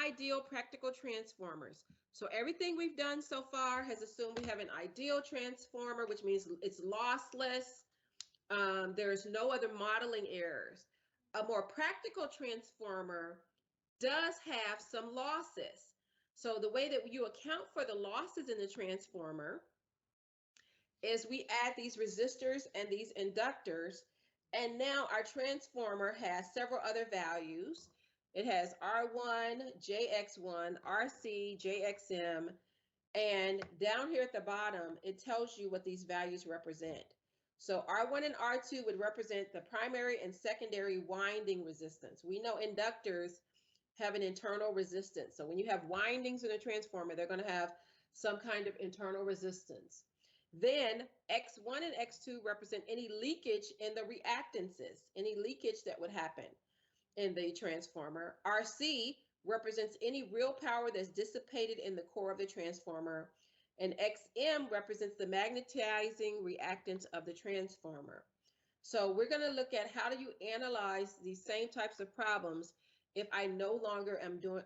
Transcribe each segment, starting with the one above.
ideal practical transformers. So everything we've done so far has assumed we have an ideal transformer, which means it's lossless. There's no other modeling errors. A more practical transformer does have some losses. So the way that you account for the losses in the transformer is we add these resistors and these inductors, and now our transformer has several other values. It has R1, JX1, RC, JXM, and down here at the bottom, it tells you what these values represent. So R1 and R2 would represent the primary and secondary winding resistance. We know inductors have an internal resistance. So when you have windings in a transformer, they're going to have some kind of internal resistance. Then X1 and X2 represent any leakage in the reactances, any leakage that would happen in the transformer. RC represents any real power that's dissipated in the core of the transformer. And XM represents the magnetizing reactance of the transformer. So we're going to look at how do you analyze these same types of problems if I no longer am do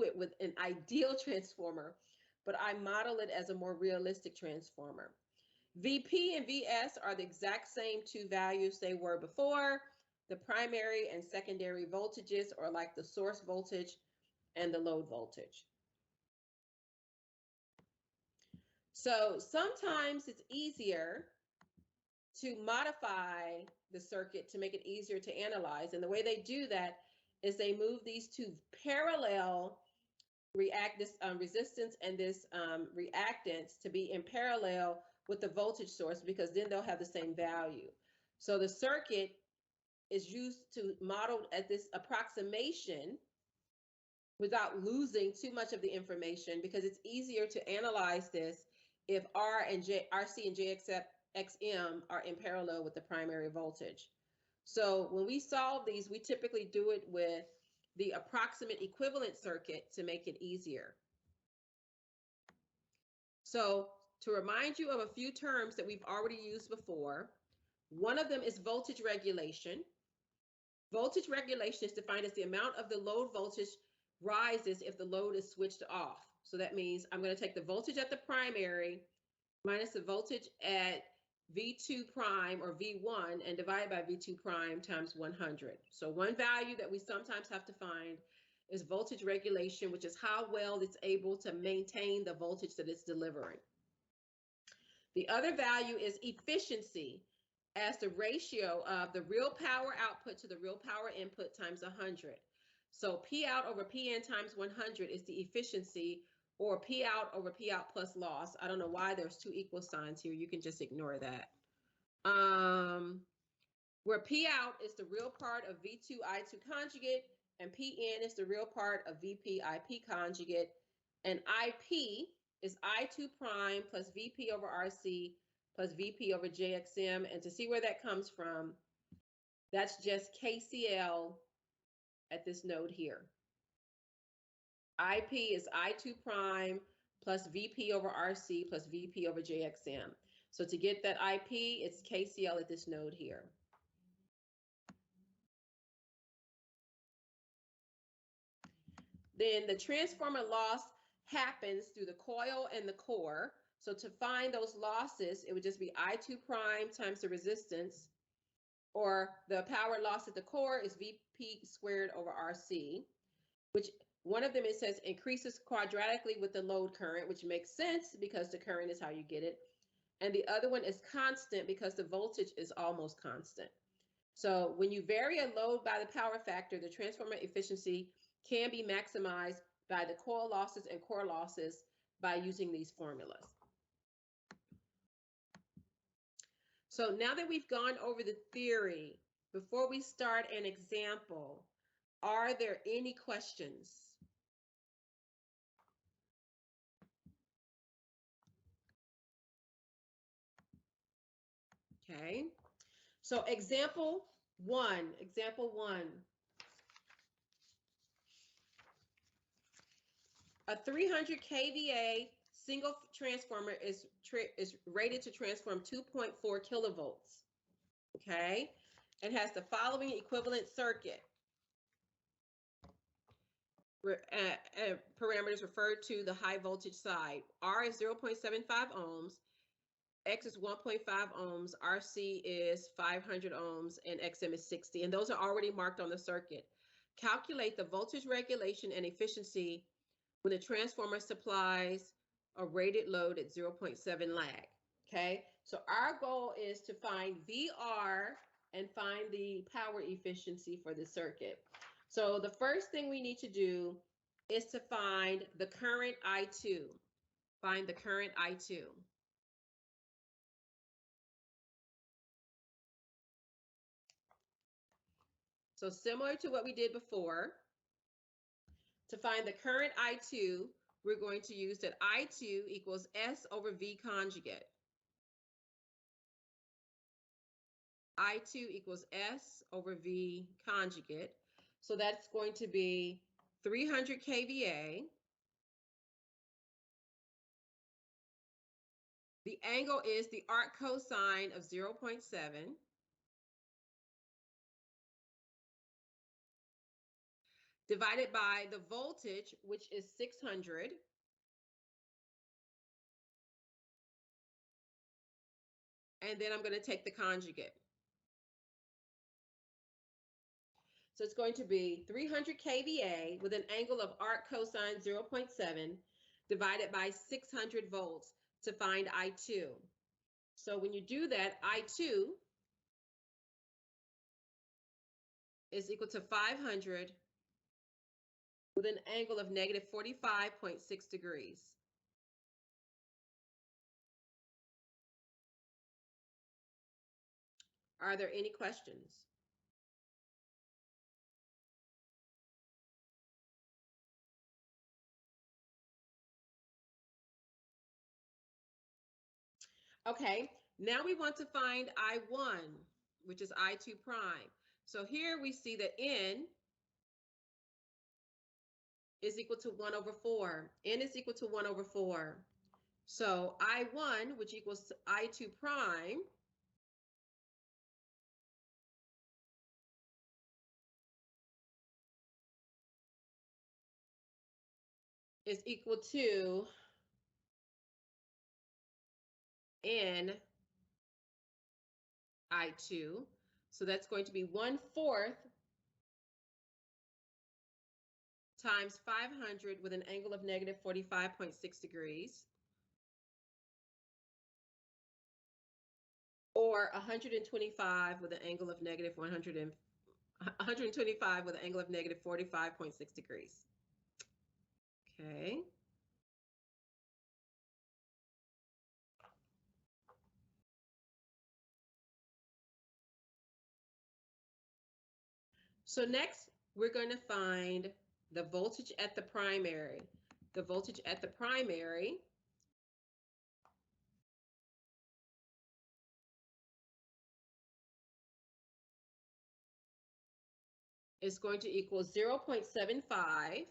it with an ideal transformer, but I model it as a more realistic transformer. VP and VS are the exact same two values they were before. The primary and secondary voltages are like the source voltage and the load voltage. So sometimes it's easier to modify the circuit to make it easier to analyze. And the way they do that is they move these two parallel resistance and this reactance to be in parallel with the voltage source, because then they'll have the same value. So the circuit is used to model at this approximation without losing too much of the information, because it's easier to analyze this if RC and JXM are in parallel with the primary voltage. So when we solve these, we typically do it with the approximate equivalent circuit to make it easier. So to remind you of a few terms that we've already used before, one of them is voltage regulation. Voltage regulation is defined as the amount of the load voltage rises if the load is switched off. So that means I'm going to take the voltage at the primary minus the voltage at V2 prime or V1 and divide by V2 prime times 100. So one value that we sometimes have to find is voltage regulation, which is how well it's able to maintain the voltage that it's delivering. The other value is efficiency, as the ratio of the real power output to the real power input times 100. So P out over Pn times 100 is the efficiency, or P out over P out plus loss. I don't know why there's two equal signs here. You can just ignore that. Where P out is the real part of V2 I2 conjugate, and Pn is the real part of Vp IP conjugate, and IP is I2 prime plus Vp over Rc plus Vp over JXM. And to see where that comes from, that's just KCL at this node here. IP is I2 prime plus Vp over Rc plus Vp over JXM. So to get that IP, it's KCL at this node here. Then the transformer loss happens through the coil and the core. So to find those losses, it would just be I2 prime times the resistance, or the power loss at the core is Vp squared over Rc, which one of them, it says, increases quadratically with the load current, which makes sense because the current is how you get it. And the other one is constant because the voltage is almost constant. So when you vary a load by the power factor, the transformer efficiency can be maximized by the coil losses and core losses by using these formulas. So now that we've gone over the theory, before we start an example, are there any questions? Okay, so example one. A 300 kVA single transformer is rated to transform 2.4 kilovolts, okay, and has the following equivalent circuit. parameters referred to the high voltage side. R is 0.75 ohms, X is 1.5 ohms, RC is 500 ohms, and XM is 60. And those are already marked on the circuit. Calculate the voltage regulation and efficiency when the transformer supplies a rated load at 0.7 lag. Okay, so our goal is to find VR and find the power efficiency for the circuit. So the first thing we need to do is to find the current I2. Find the current I2. So similar to what we did before, to find the current I2, we're going to use that I2 equals S over V conjugate. I2 equals S over V conjugate. So that's going to be 300 kVA. The angle is the arc cosine of 0.7. Divided by the voltage, which is 600. And then I'm going to take the conjugate. So it's going to be 300 kVA with an angle of arc cosine 0.7 divided by 600 volts to find I2. So when you do that, I2 is equal to 500 with an angle of negative 45.6 degrees. Are there any questions? Okay, now we want to find I1, which is I2 prime. So here we see that N is equal to 1 over 4. N is equal to 1 over 4. So I1, which equals I2 prime, is equal to N I2. So that's going to be 1/4 times 500 with an angle of negative 45.6 degrees. Or 125 with an angle of negative 125 with an angle of negative 45.6 degrees. Okay. So next, we're going to find the voltage at the primary. The voltage at the primary is going to equal 0.75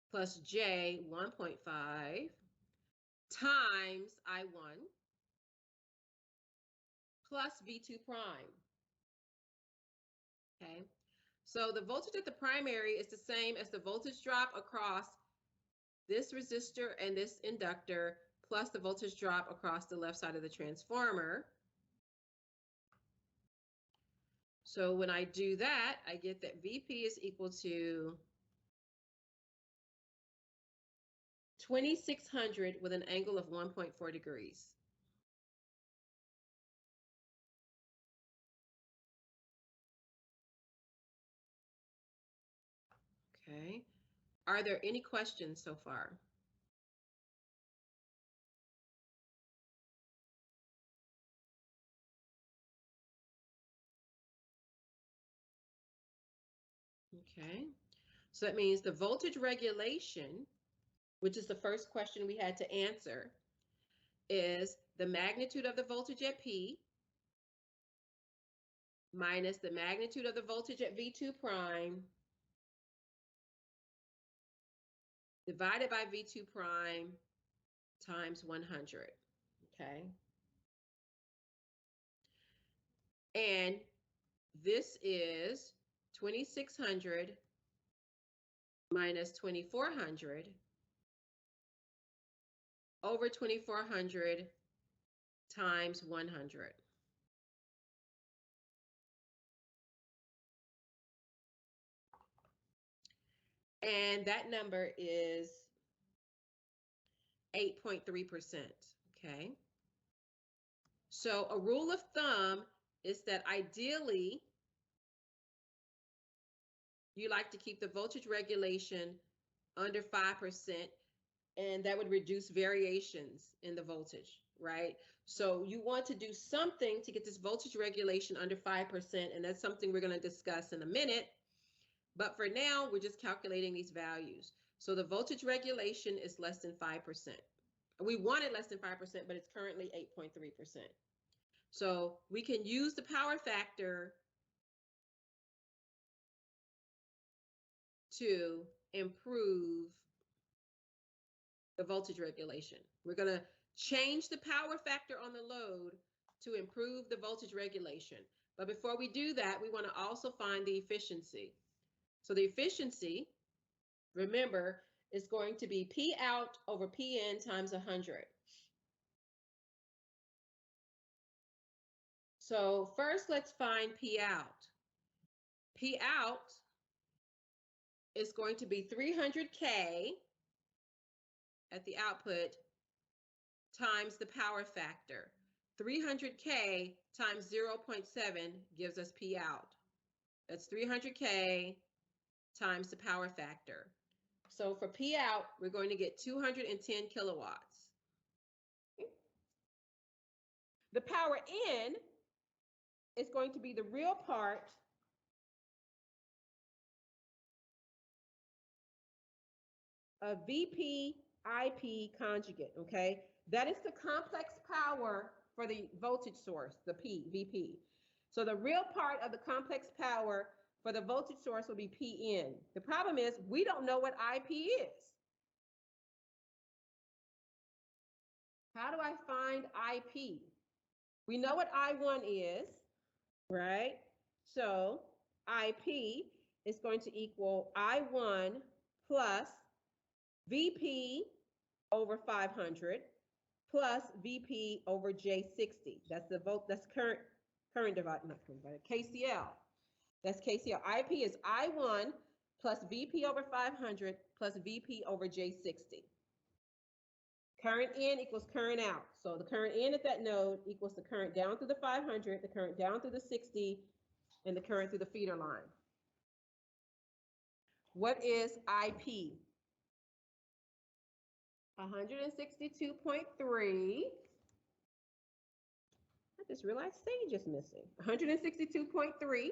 plus J 1.5 times I1 plus V2 prime. Okay, so the voltage at the primary is the same as the voltage drop across this resistor and this inductor plus the voltage drop across the left side of the transformer. So when I do that, I get that VP is equal to 2600 with an angle of 1.4 degrees. Okay. Are there any questions so far? Okay. So that means the voltage regulation, which is the first question we had to answer, is the magnitude of the voltage at P minus the magnitude of the voltage at V2 prime divided by V2 prime times 100, okay? And this is 2600 minus 2400 over 2400 times 100. And that number is 8.3%, okay? So a rule of thumb is that ideally, you like to keep the voltage regulation under 5%, and that would reduce variations in the voltage, right? So you want to do something to get this voltage regulation under 5%, and that's something we're going to discuss in a minute. But for now, we're just calculating these values. So the voltage regulation is less than 5%. We want it less than 5%, but it's currently 8.3%. So we can use the power factor to improve the voltage regulation. We're going to change the power factor on the load to improve the voltage regulation. But before we do that, we want to also find the efficiency. So the efficiency, remember, is going to be P out over P in times 100. So first, let's find P out. P out is going to be 300K at the output times the power factor. 300K times 0.7 gives us P out. That's 300K times the power factor. So for P out, we're going to get 210 kilowatts. The power in is going to be the real part of VP IP conjugate, okay? That is the complex power for the voltage source, the VP. So the real part of the complex power for the voltage source will be PN. The problem is we don't know what IP is. How do I find IP? We know what I1 is, right? So IP is going to equal I1 plus VP over 500 plus VP over J60. That's the that's current divided, not current divided, KCL. That's KCL. IP is I1 plus VP over 500 plus VP over J60. Current in equals current out. So the current in at that node equals the current down through the 500, the current down through the 60, and the current through the feeder line. What is IP? 162.3. I just realized Sage is missing. 162.3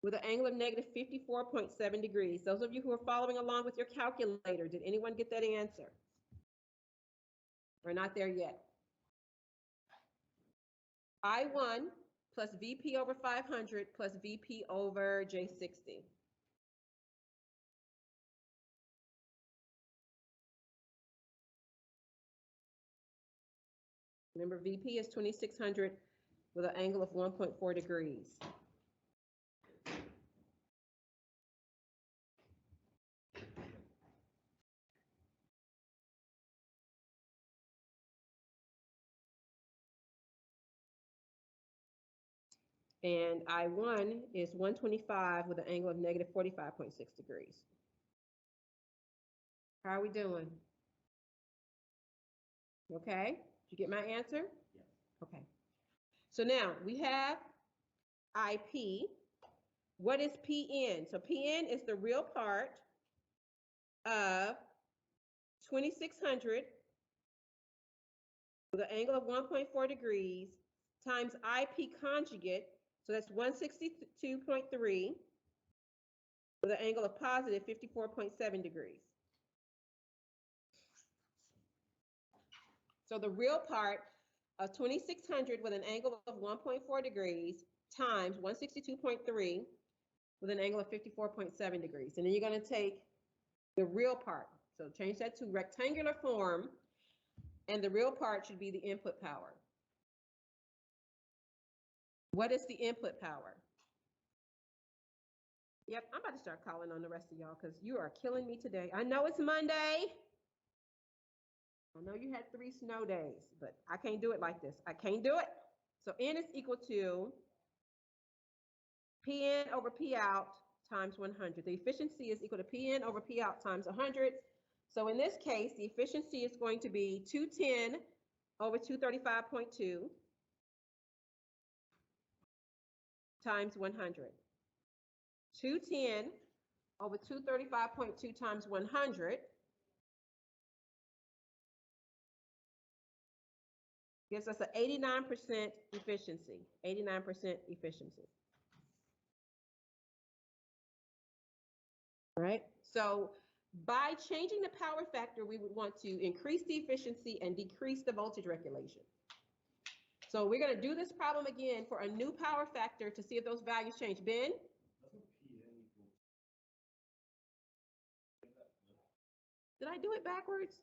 with an angle of negative 54.7 degrees. Those of you who are following along with your calculator, did anyone get that answer? We're not there yet. I1 plus VP over 500 plus VP over J60. Remember, VP is 2600 with an angle of 1.4 degrees. And I1 is 125 with an angle of negative 45.6 degrees. How are we doing? Okay, did you get my answer? Yes. Okay. So now we have IP. What is PN? So PN is the real part of 2600 with an angle of 1.4 degrees times IP conjugate. So that's 162.3 with an angle of positive 54.7 degrees. So the real part of 2600 with an angle of 1.4 degrees times 162.3 with an angle of 54.7 degrees. And then you're going to take the real part. So change that to rectangular form. And the real part should be the input power. What is the input power? Yep, I'm about to start calling on the rest of y'all because you are killing me today. I know it's Monday. I know you had 3 snow days, but I can't do it like this. I can't do it. So N is equal to Pn over P out times 100. The efficiency is equal to Pn over P out times 100. So in this case, the efficiency is going to be 210 over 235.2 times 100. 210 over 235.2 times 100 gives us an 89% efficiency. 89% efficiency. All right. So by changing the power factor, we would want to increase the efficiency and decrease the voltage regulation. So we're going to do this problem again for a new power factor to see if those values change. Ben? Did I do it backwards?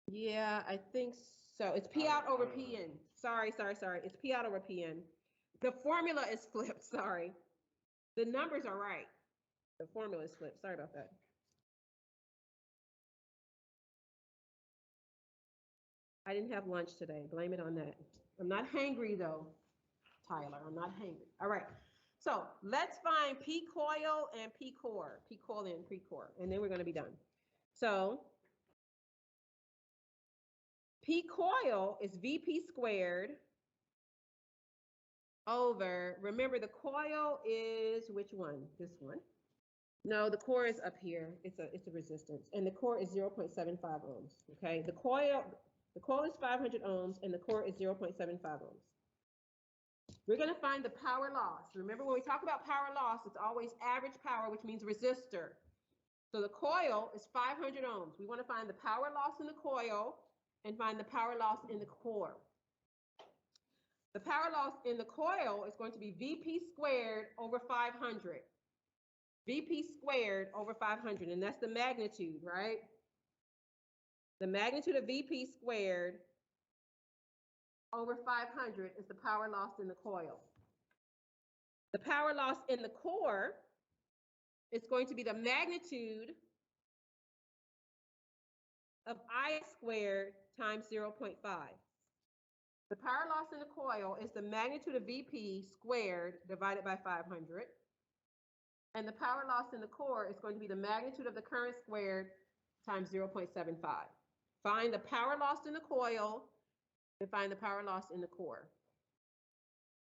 Yeah, I think so. It's P out over Pn. Sorry. It's P out over Pn. The formula is flipped. Sorry. The numbers are right. The formula is flipped. Sorry about that. I didn't have lunch today. Blame it on that. I'm not hangry though, Tyler. I'm not hangry. All right. So let's find P coil and P core. P coil and P core. And then we're going to be done. So P coil is VP squared over, remember the coil is which one? This one. No, the core is up here. It's a resistance. And the core is 0.75 ohms. Okay. The coil is 500 ohms and the core is 0.75 ohms. We're going to find the power loss. Remember when we talk about power loss, it's always average power, which means resistor. So the coil is 500 ohms. We want to find the power loss in the coil and find the power loss in the core. The power loss in the coil is going to be VP squared over 500. VP squared over 500, and that's the magnitude, right? The magnitude of VP squared over 500 is the power loss in the coil. The power loss in the core is going to be the magnitude of I squared times 0.5. The power loss in the coil is the magnitude of VP squared divided by 500. And the power loss in the core is going to be the magnitude of the current squared times 0.75. Find the power loss in the coil and find the power loss in the core.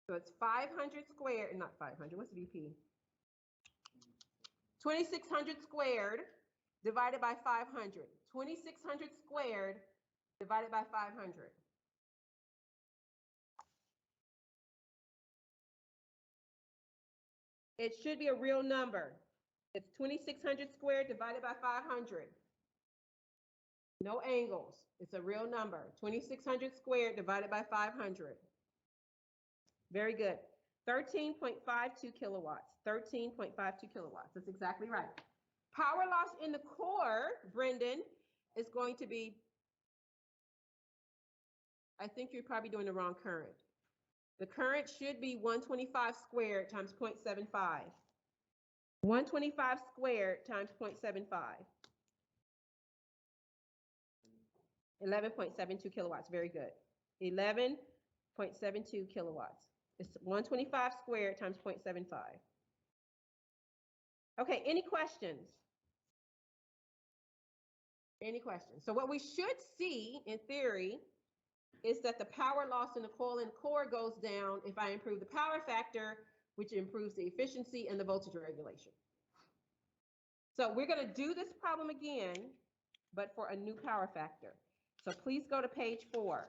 So it's 500 squared, not 500, what's VP? 2600 squared divided by 500. 2600 squared divided by 500. It should be a real number. It's 2600 squared divided by 500. No angles. It's a real number. 2600 squared divided by 500. Very good. 13.52 kilowatts. 13.52 kilowatts. That's exactly right. Power loss in the core, Brendan, is going to be, I think you're probably doing the wrong current. The current should be 125 squared times 0.75. 125 squared times 0.75. 11.72 kilowatts. Very good. 11.72 kilowatts. It's 125 squared times 0.75. Okay, any questions? Any questions? So what we should see in theory is that the power loss in the coil and core goes down if I improve the power factor, which improves the efficiency and the voltage regulation. So we're going to do this problem again, but for a new power factor. So please go to page 4.